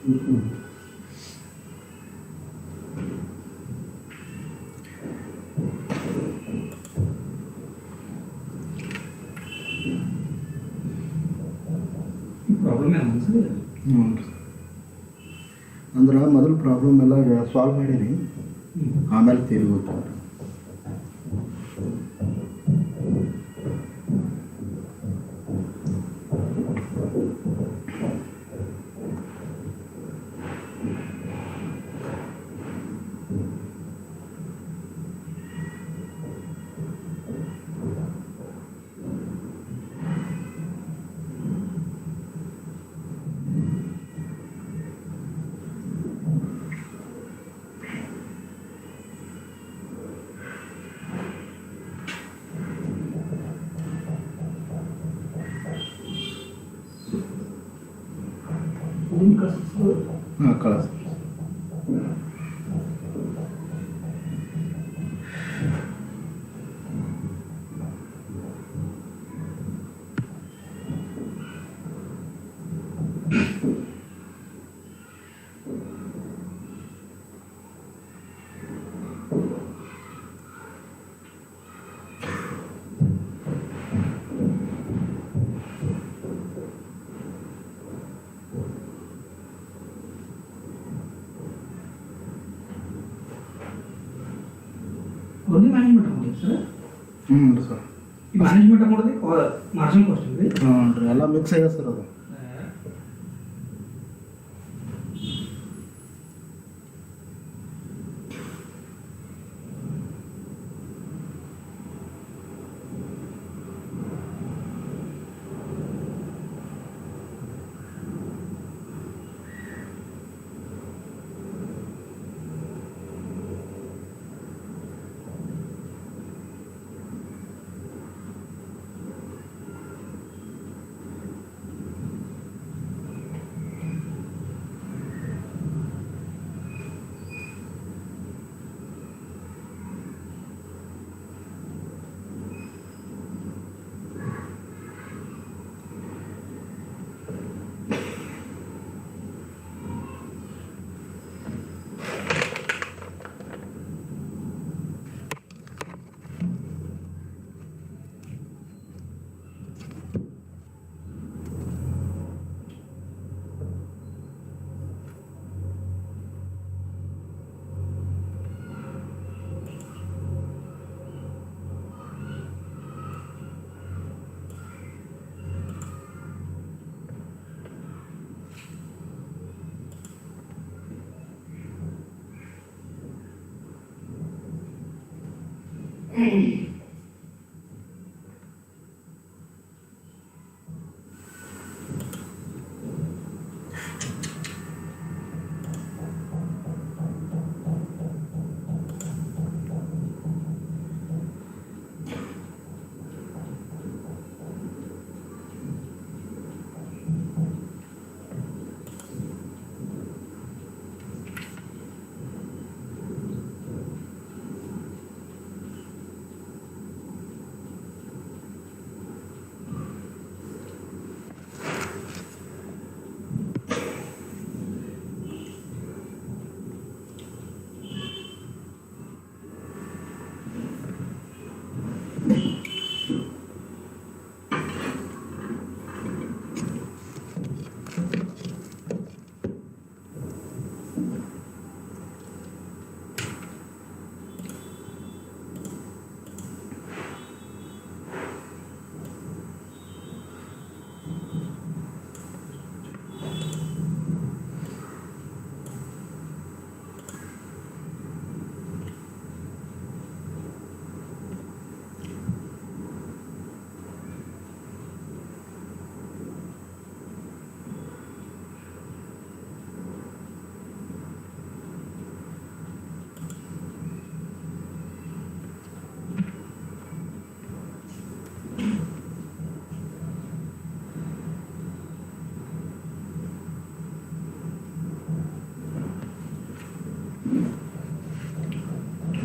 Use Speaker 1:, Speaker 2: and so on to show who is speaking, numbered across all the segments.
Speaker 1: Problem ಏನು ಅನ್ಸಲ್ಲ.
Speaker 2: ಅಂದ್ರೆ ಮೊದಲು ಪ್ರಾಬ್ಲಮ್ ಎಲ್ಲ ಸಾಲ್ವ್ ಮಾಡೀರಿ, ಆಮೇಲೆ ತಿರುಗಿ ಹೋಗ್ತಾರೆ. ಹಾಂ, ಕಳಿಸ್.
Speaker 1: Only management accounting sir.
Speaker 2: Sir,
Speaker 1: ಈ ಮ್ಯಾನೇಜ್ಮೆಂಟ್ ಅಕೌಂಟಿಂಗ್ ಮಾರ್ಜಿನಲ್ ಕಾಸ್ಟಿಂಗ್ ರೀ.
Speaker 2: ರೀ, ಎಲ್ಲ ಮಿಕ್ಸ್ ಆಗ್ಯದ ಸರ್ ಅದು.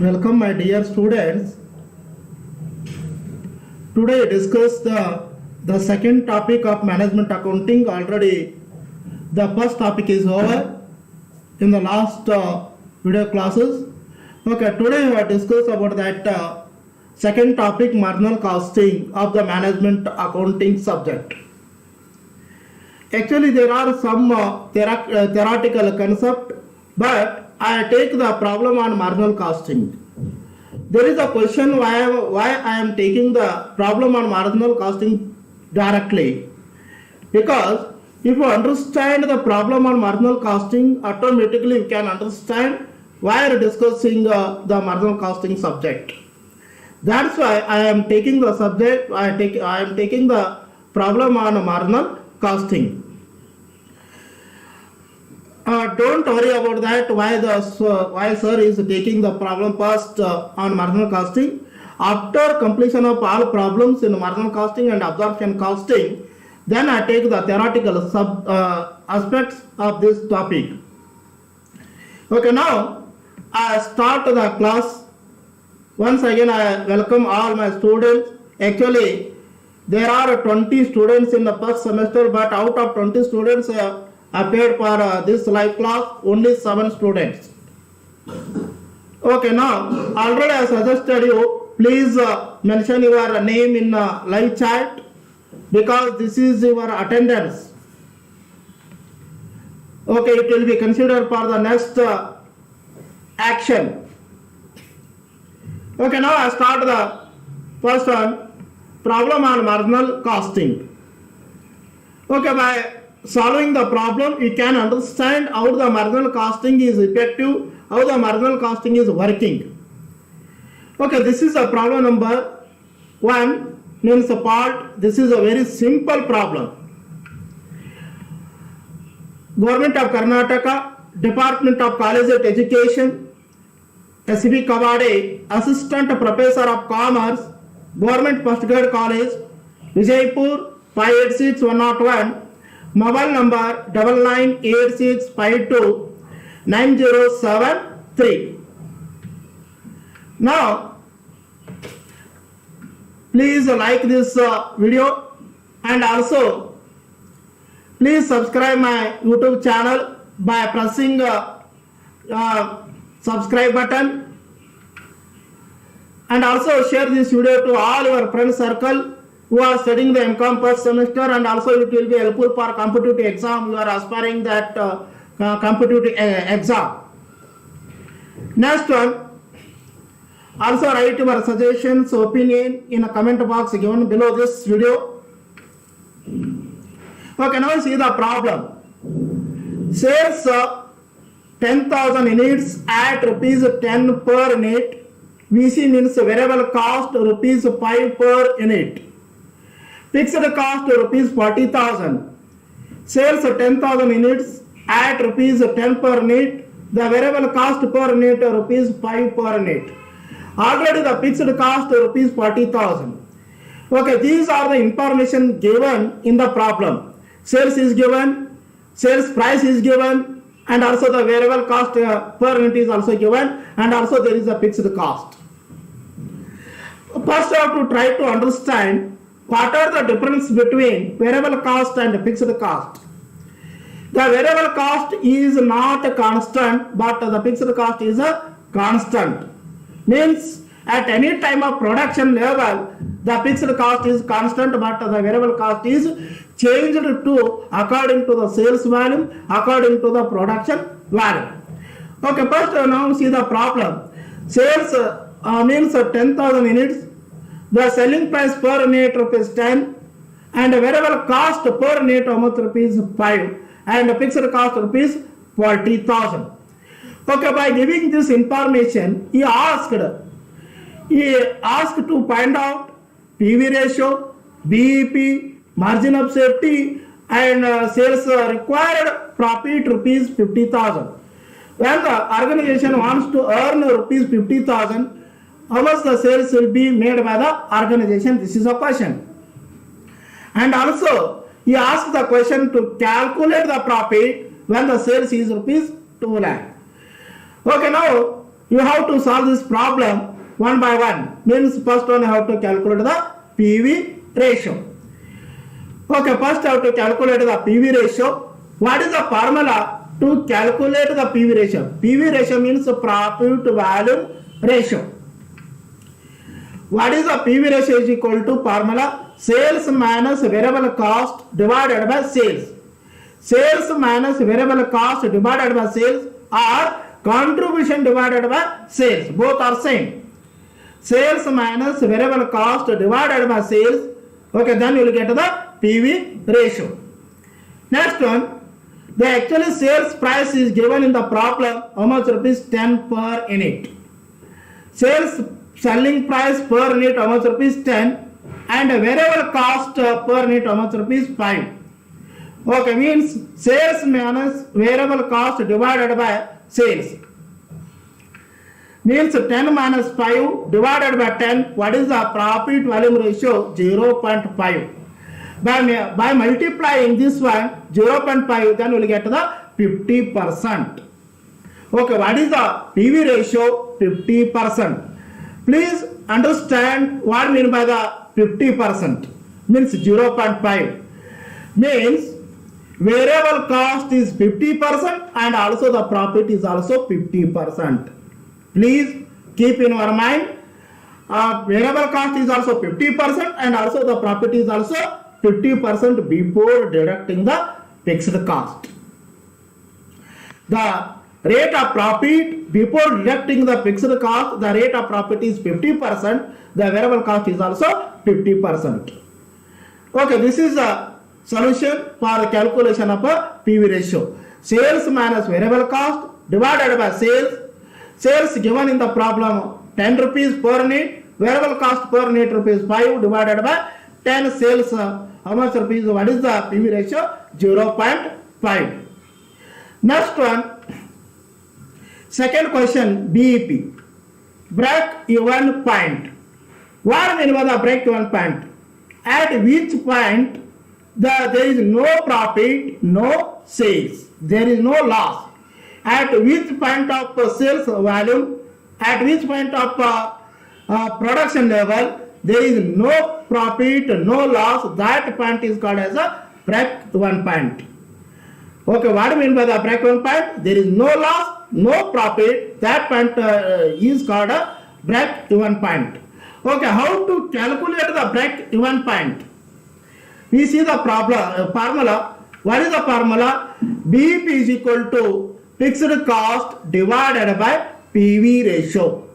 Speaker 2: Welcome my dear students. Today discuss the second topic of management accounting. Already
Speaker 3: the first topic is over in the last video classes. Okay, today we have discussed about that second topic, marginal costing of the management accounting subject. Actually, there are some theoretical concept, but I take the problem on marginal costing. There is a question why I am taking the problem on marginal costing directly. Because if you understand the problem on marginal costing, automatically you can understand why we are discussing the marginal costing subject. That's why I am taking the subject, I am taking the problem on marginal costing. Don't worry about that, why sir is taking the problem first on marginal costing. After completion of all problems in marginal costing and absorption costing, then I take the theoretical aspects of this topic. Okay, now I start the class. Once again, I welcome all my students. Actually, there are 20 students in the first semester, but out of 20 students appeared for this live class, only 7 students. Okay, now already I suggested you, please mention your name in live chat, because this is your attendance. Okay, it will be considered for the next action. Okay, now I start the first one, problem on marginal costing. Okay, by solving the problem, you can understand how the marginal costing is effective, how the marginal costing is working. Okay, this is a problem number 1, means a part. This is a very simple problem. Government of Karnataka, Department of Collegiate Education, S.B. Kavade, Assistant Professor of Commerce, Government Postgrad College, Vijaypur, 586-101, mobile number 9986529073. Now, please like this video, and also please subscribe my YouTube channel by pressing subscribe button, and also share this video to all your friend circle who are studying the MCOM first semester, and also it will be helpful for competitive exam. You are aspiring that competitive exam. Next one, also write your suggestions, opinion in a comment box given below this video. Okay, now see the problem. Sales 10,000 units at rupees 10 per unit. VC means variable cost rupees 5 per unit. Fixed cost rupees 40,000. Sales 10,000 units at rupees 10 per unit. The variable cost per unit rupees 5 per unit. Already the fixed cost rupees 40,000. Okay, these are the information given in the problem. Sales is given, sales price is given, and also the variable cost per unit is also given, and also there is a fixed cost. First, I have to try to understand what are the difference between variable cost and fixed cost. The variable cost is not a constant, but the fixed cost is a constant. Means at any time of production level, the fixed cost is constant, but the variable cost is changed to according to the sales volume, according to the production value. Okay, first now see the problem. Sales means 10,000 units. The selling price per unit rupees 10, and variable cost per unit amount rupees 5, and fixed cost rupees 40,000. Okay, by giving this information, he asked to find out PV ratio, BEP, margin of safety, and sales required profit rupees 50,000. When the organization wants to earn rupees 50,000, how much the sales will be made by the organization? This is a question. And also, he asked the question to calculate the profit when the sales is rupees 2 lakh. Okay, now you have to solve this problem one by one. Means first one you have to calculate the PV ratio. Okay, first I have to calculate the PV ratio. What is the formula to calculate the PV ratio? PV ratio means profit volume ratio. What is the PV ratio is equal to formula sales minus variable cost divided by sales. Sales minus variable cost divided by sales or contribution divided by sales. Both are same. Sales minus variable cost divided by sales. Okay, then you will get the PV ratio. Next one. The actual sales price is given in the problem how much rupees 10 per unit. Sales selling price per unit how much rupees 10 and variable cost per unit how much rupees 5. Okay, means sales minus variable cost divided by sales. Means 10 minus 5 divided by 10. What is the profit volume ratio? 0.5. By multiplying this one 0.5, then we will get the 50%. Okay, what is the PV ratio? 50%. Please understand what I mean by the 50%. Means 0.5. Means variable cost is 50% and also the profit is also 50%. Please keep in your mind, variable cost is also 50% and also the profit is also 50% before deducting the fixed cost. The rate of profit before deducting the fixed cost, the rate of profit is 50%, the variable cost is also 50%. Okay, this is the solution for the calculation of a PV ratio. Sales minus variable cost divided by sales. Sales given in the problem 10 rupees per unit, variable cost per unit rupees 5 divided by 10 sales how much rupees? What is the PV ratio? 0.5. Next one, second question, BEP, break-even point. What I mean by the break-even point? At which point there is no profit, no sales, there is no loss. At which point of sales volume, at which point of production level, there is no profit, no loss, that point is called as a break-even point. Okay, what do you mean by the break-even point? There is no loss, no profit, that point is called a break-even point. Okay, how to calculate the break-even point? We see the formula. What is the formula? BEP is equal to fixed cost divided by PV ratio.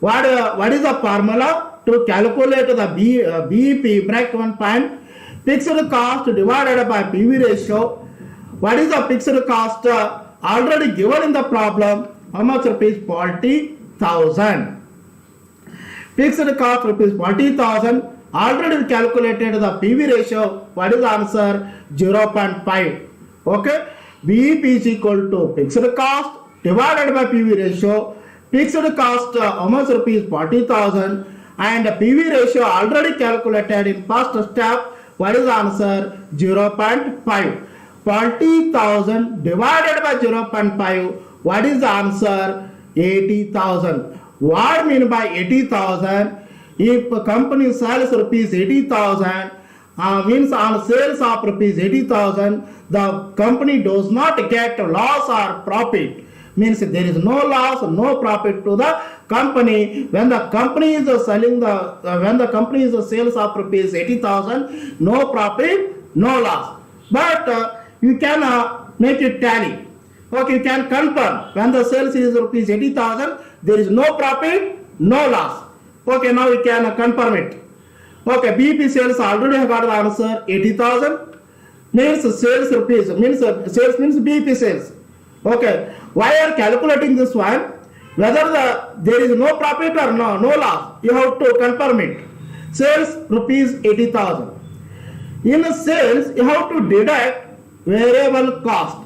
Speaker 3: What is the formula to calculate the BEP break-even point? Fixed cost divided by PV ratio. What is the fixed cost already given in the problem? How much rupees? 40,000. Fixed cost rupees 40,000. Already calculated the PV ratio. What is the answer? 0.5. Okay. BEP is equal to fixed cost divided by PV ratio. Fixed cost how much rupees? 40,000. And PV ratio already calculated in first step. What is the answer? 0.5. 40,000 divided by 0.5. What is the answer? 80,000. What I mean by 80,000? If a company sells rupees 80,000, means on sales of rupees 80,000, the company does not get loss or profit. Means there is no loss, no profit to the company when the company is selling when the company is sales of rupees 80,000, no profit, no loss. But you can make it tally. Okay, you can confirm when the sales is rupees 80,000, there is no profit, no loss. Okay, now we can confirm it. Okay, BEP sales already have got the answer 80,000. Means sales rupees means sales means BEP sales. Okay, why are calculating this one? Whether there is no profit or no loss, you have to confirm it. Sales rupees 80,000. In sales, you have to deduct variable cost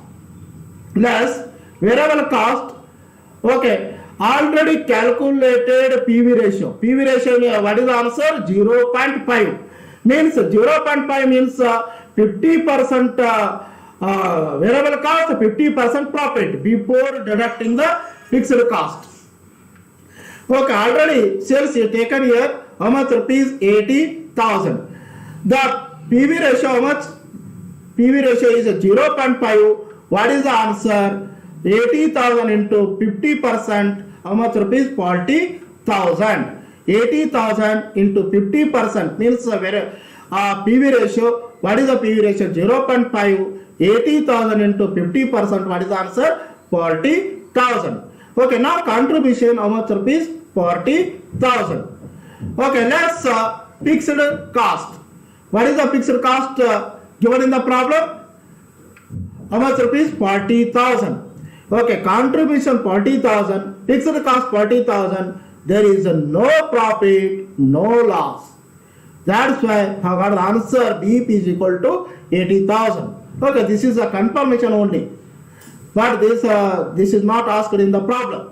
Speaker 3: plus variable cost. Okay, already calculated PV ratio. PV ratio, what is the answer? 0.5. Means 0.5 means 50% variable cost, 50% profit before deducting the fixed cost. Okay, already sales is taken here. How much rupees? 80,000. The PV ratio how much? PV ratio is 0.5. What is the answer? 80,000 into 50%. How much rupees? 40,000. 80,000 into 50% means PV ratio. What is the PV ratio? 0.5. 80,000 into 50%. What is the answer? 40,000. Okay, now contribution. How much rupees? 40,000. Okay, let's fixed cost. What is the fixed cost given in the problem? How much rupees? 40,000. Okay, contribution 40,000, fixed cost 40,000. There is no profit, no loss. That's why I got the answer BEP is equal to 80,000. Okay, this is a confirmation only, but this is not asked in the problem.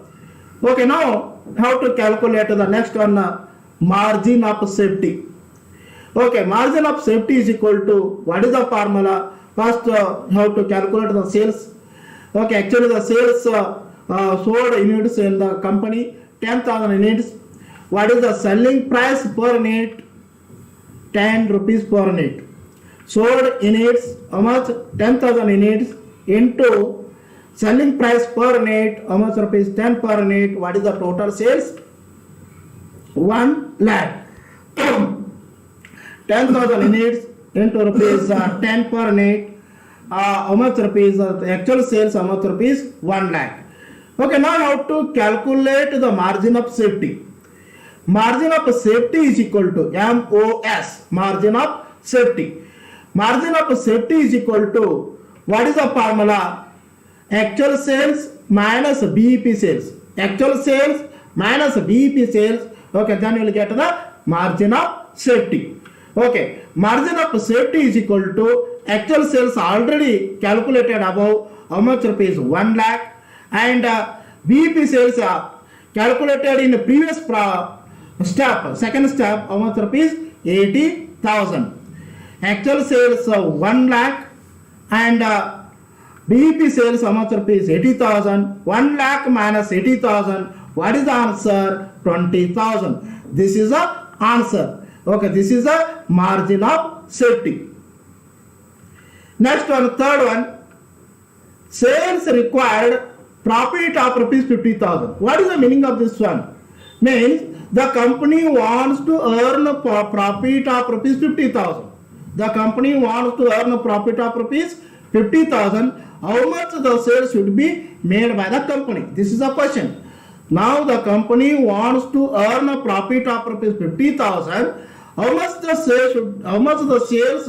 Speaker 3: Okay, now how to calculate the next one, margin of safety. Okay, margin of safety is equal to, what is the formula? First, how to calculate the sales. Okay, actually the sales sold units in the company 10,000 units. What is the selling price per unit? 10 rupees per unit. Sold units, how much? 10,000 units into selling price per unit, how much rupees? 10 per unit. What is the total sales? 1 lakh. 10,000 units into rupees 10 per unit. How much rupees? The actual sales, how much rupees? 1 lakh. Okay, now how to calculate the margin of safety. Margin of safety is equal to MOS, margin of safety. Margin of safety is equal to, what is the formula? Actual sales minus BEP sales. Actual sales minus BEP sales. Okay, then you will get the margin of safety. Okay, margin of safety is equal to actual sales already calculated above, how much rupees? 1 lakh, and BEP sales are calculated in the previous step, second step, how much rupees? 80,000. Actual sales 1 lakh and BEP sales how much rupees? 80,000. 1 lakh minus 80,000. What is the answer? 20,000. This is the answer. Okay, this is a margin of safety. Next one, third one, sales required profit of rupees 50,000. What is the meaning of this one? Means the company wants to earn a profit of rupees 50,000. The company wants to earn a profit of rupees 50,000. How much the sales should be made by the company? This is a question. Now the company wants to earn a profit of rupees 50,000. How much the sales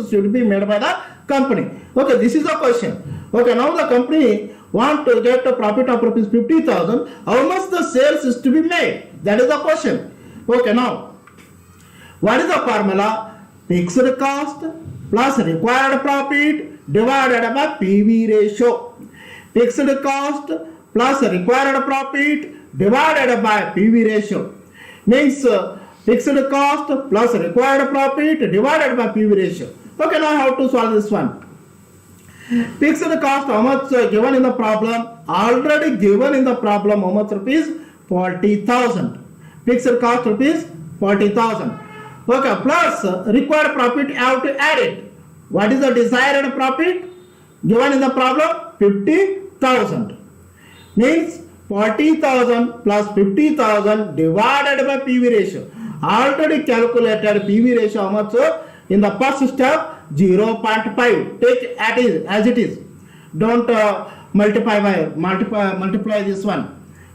Speaker 3: should be made by the company? Okay, this is a question. Okay, now the company want to get a profit of rupees 50,000. How much the sales is to be made? That is the question. Okay, now what is the formula? Fixed cost plus required profit divided by PV ratio. Fixed cost plus required profit divided by PV ratio means fixed cost plus required profit divided by PV ratio. Okay, now how to solve this one? Fixed cost, how much given in the problem? Already given in the problem, how much rupees? 40,000. Fixed cost rupees 40,000. Okay, plus required profit, I have to add it. What is the desired profit? Given in the problem, 50,000. Means 40,000 plus 50,000 divided by PV ratio. Already calculated PV ratio, how much? In the first step, 0.5. Take as it is. Don't multiply this one.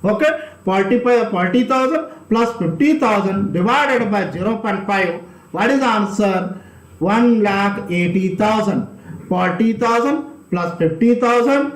Speaker 3: Okay, 40,000 plus 50,000 divided by 0.5. What is the answer? 1,80,000. 40,000 plus 50,000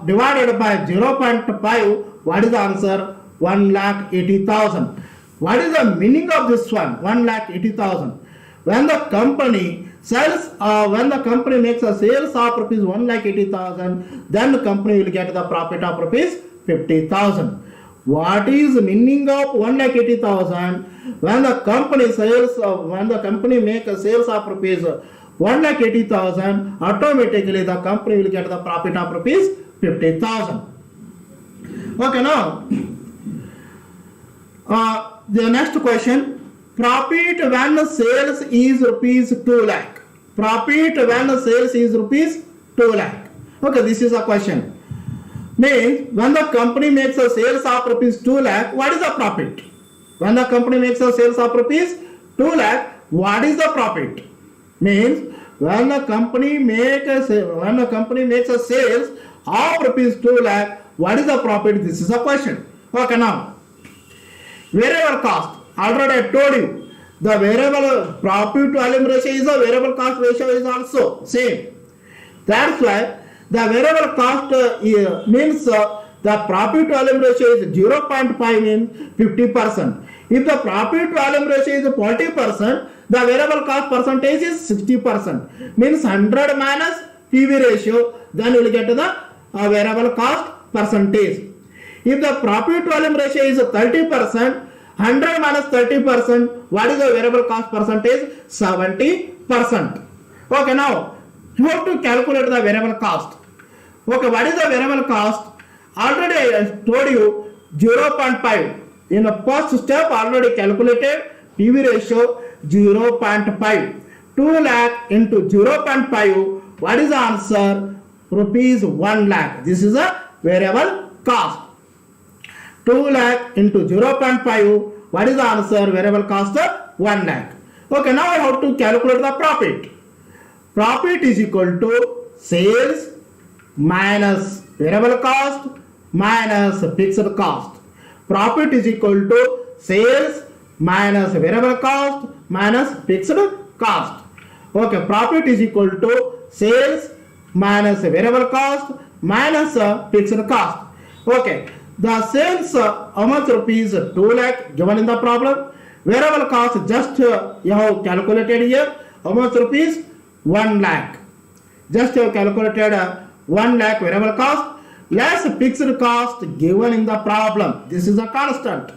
Speaker 3: divided by 0.5. What is the answer? 1,80,000. What is the meaning of this one? 1,80,000. When the company sells, when the company makes a sales of rupees 1,80,000, then the company will get the profit of rupees 50,000. What is the meaning of 1,80,000? When the company sales, when the company make a sales of rupees 1,80,000, automatically the company will get the profit of rupees 50,000. Okay, now the next question. Profit when sales is rupees 2 lakh. profit when the sales is rupees 2 lakh? Okay, this is a question. Means when the company makes a sales of rupees 2 lakh, what is the profit? When the company makes a sales of rupees 2 lakh, what is the profit? Means when the company makes a sales of rupees 2 lakh, what is the profit? This is a question. Okay, now variable cost. Already I told you the variable profit to volume ratio is a variable cost ratio is also same. That's why the variable cost means the profit to volume ratio is 0.5 means 50%. If the profit to volume ratio is 40%, the variable cost percentage is 60%. Means 100 minus PV ratio, then you will get the variable cost percentage. If the profit to volume ratio is 30%, 100 minus 30%, what is the variable cost percentage? 70%. Okay, now you have to calculate the variable cost. Okay, what is the variable cost? Already I told you 0.5. In the first step already calculated PV ratio 0.5. 2 lakh into 0.5. What is the answer? Rupees 1 lakh. This is a variable cost. 2 lakh into 0.5. What is the answer? Variable cost 1 lakh. Okay, now I have to calculate the profit. Profit is equal to sales minus variable cost minus fixed cost. Profit is equal to sales minus variable cost minus fixed cost. Okay, profit is equal to sales minus variable cost minus fixed cost. Okay, the sales how much rupees? 2 lakh given in the problem. Variable cost just you have calculated here. How much rupees? 1 lakh. Just you have calculated 1 lakh variable cost less fixed cost given in the problem. This is a constant.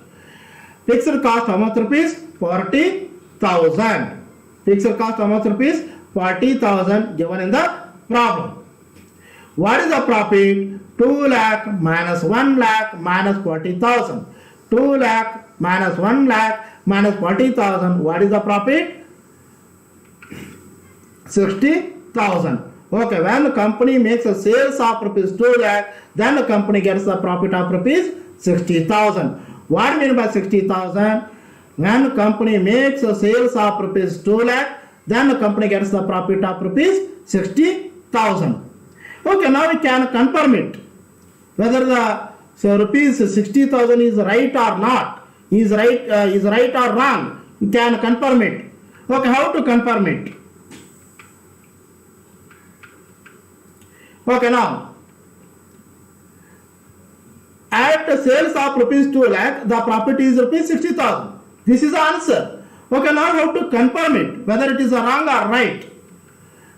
Speaker 3: Fixed cost how much rupees? 40,000. Fixed cost how much rupees? 40,000 given in the problem. What is the profit? 2 lakh minus 1 lakh minus 40,000. 2 lakh minus 1 lakh minus 40,000. What is the profit? 60,000. Okay, when the company makes a sales of rupees 2 lakh, then the company gets the profit of rupees 60,000. What do you mean by 60,000? When the company makes a sales of rupees 2 lakh, then the company gets the profit of rupees 60,000. Okay, now we can confirm it. Whether the rupees 60,000 is right or not, is right or wrong, we can confirm it. Okay, how to confirm it? Okay, now at sales of rupees 2 lakh, the profit is rupees 60,000. This is the answer. Okay, now how to confirm it, whether it is wrong or right.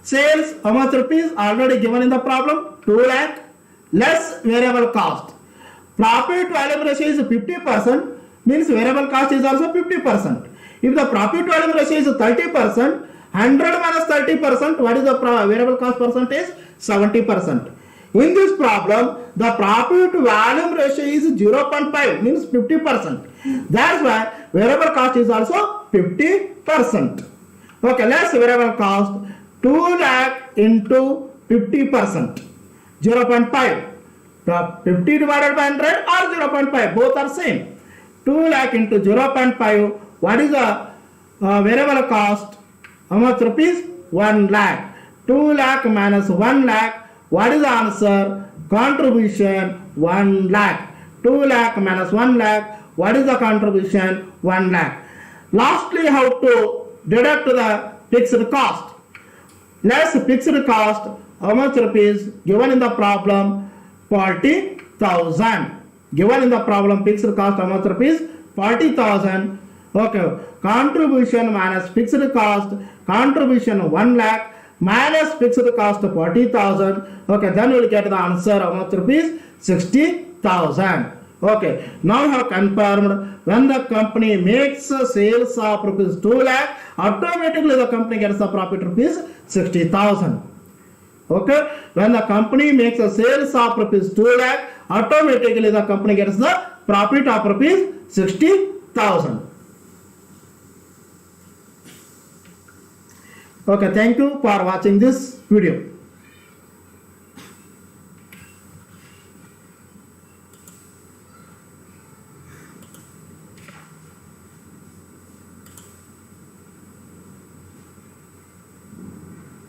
Speaker 3: Sales how much rupees? Already given in the problem, 2 lakh less variable cost. Profit to volume ratio is 50%, means variable cost is also 50%. If the profit to volume ratio is 30%, 100 minus 30%, what is the variable cost percentage? 70%. In this problem, the profit to volume ratio is 0.5, means 50%. That's why variable cost is also 50%. Okay, less variable cost, 2 lakh into 50%, 0.5. 50 divided by 100 or 0.5, both are same. 2 lakh into 0.5, what is the variable cost? How much rupees? 1 lakh. 2 lakh minus 1 lakh, what is the answer? Contribution 1 lakh. 2 lakh minus 1 lakh, what is the contribution? 1 lakh. Lastly, how to deduct the fixed cost? Less fixed cost, how much rupees? Given in the problem, 40,000. Given in the problem, fixed cost how much rupees? 40,000. Okay, contribution minus fixed cost, contribution 1 lakh minus fixed cost 40,000. Okay, then you will get the answer how much rupees? 60,000. Okay, now you have confirmed when the company makes sales of rupees 2 lakh, automatically the company gets the profit rupees 60,000. Okay, when the company makes a sales of rupees 2 lakh, automatically the company gets the profit of rupees 60,000. Okay, thank you for watching this video.